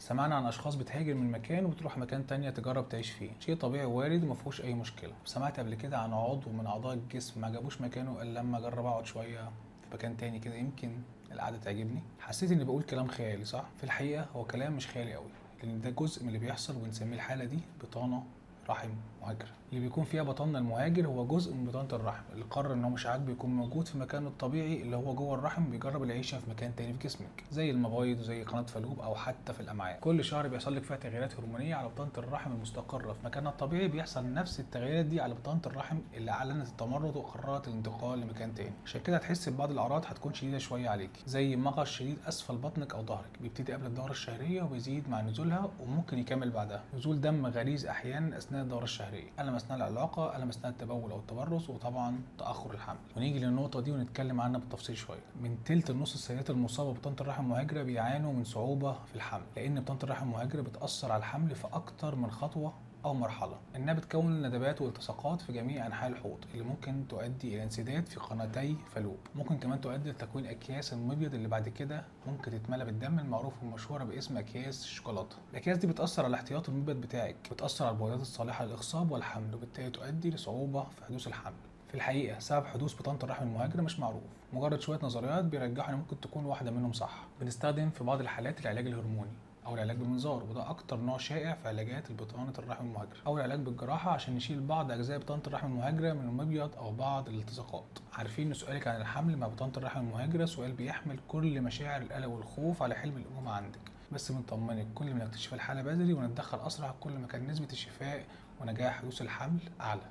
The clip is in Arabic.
سمعنا عن اشخاص بتهاجر من مكان وبتروح مكان تانية تجرب تعيش فيه، شيء طبيعي وارد ومفيهوش اي مشكله. سمعت قبل كده عن عضو من اعضاء الجسم ما عجبوش مكانه الا لما جرب اقعد شويه في مكان تاني كده يمكن القعده تعجبني؟ حسيت اني بقول كلام خيالي صح؟ في الحقيقه هو كلام مش خيالي قوي، لان ده جزء من اللي بيحصل وبنسميه الحاله دي بطانه رحم مهاجرة. اللي بيكون فيها بطننا المهاجر هو جزء من بطانة الرحم اللي قرر ان هو مش عاجبه يكون موجود في مكانه الطبيعي اللي هو جوه الرحم، بيجرب العيشة في مكان تاني في جسمك زي المبايض وزي قناة فالوب او حتى في الامعاء. كل شهر بيحصل لك فيها تغييرات هرمونية على بطانة الرحم المستقرة في مكانها الطبيعي، بيحصل نفس التغييرات دي على بطانة الرحم اللي اعلنت التمرد وقررت الانتقال لمكان تاني. عشان كده هتحس ببعض الاعراض هتكون شديدة شوية عليك، زي مغص شديد اسفل بطنك او ظهرك بيبتدي قبل الدورة الشهرية وبيزيد مع نزولها وممكن يكمل بعدها، نزول دم غليظ احيانا اثناء الدورة الشهرية، ألم أثناء العلاقة، ألم أثناء التبول أو التبرص، وطبعا تأخر الحمل. ونيجي للنقطة دي ونتكلم عنها بالتفصيل شوية. من تلت النص السيدات المصابة ببطانة الرحم المهاجرة بيعانوا من صعوبة في الحمل، لأن بطانة الرحم المهاجرة بتأثر على الحمل في أكتر من خطوة أو مرحلة، إنها بتكون ندبات والتصاقات في جميع أنحاء الحوض اللي ممكن تؤدي إلى انسداد في قناتي فالوب، ممكن كمان تؤدي لتكوين أكياس المبيض اللي بعد كده ممكن تتملى بالدم المعروف والمشهورة باسم أكياس الشوكولاتة. الأكياس دي بتأثر على احتياط المبيض بتاعك، بتأثر على البويضات الصالحة للإخصاب والحمل، وبالتالي تؤدي لصعوبة في حدوث الحمل. في الحقيقة سبب حدوث بطانة الرحم المهاجرة مش معروف، مجرد شوية نظريات بيرجحوا إن ممكن تكون واحدة منهم صح. بنستخدم في بعض الحالات العلاج الهرموني او العلاج بالمنظار، وده اكتر نوع شائع في علاجات بطانه الرحم المهاجره، او العلاج بالجراحه عشان نشيل بعض اجزاء بطانه الرحم المهاجره من المبيض او بعض الالتصاقات. عارفين ان سؤالك عن الحمل مع بطانه الرحم المهاجره سؤال بيحمل كل مشاعر القلق والخوف على حلم الامومه عندك، بس بنطمنك كل ما نكتشف الحاله بدري ونتدخل اسرع كل ما كان نسبه الشفاء ونجاح حدوث الحمل اعلى.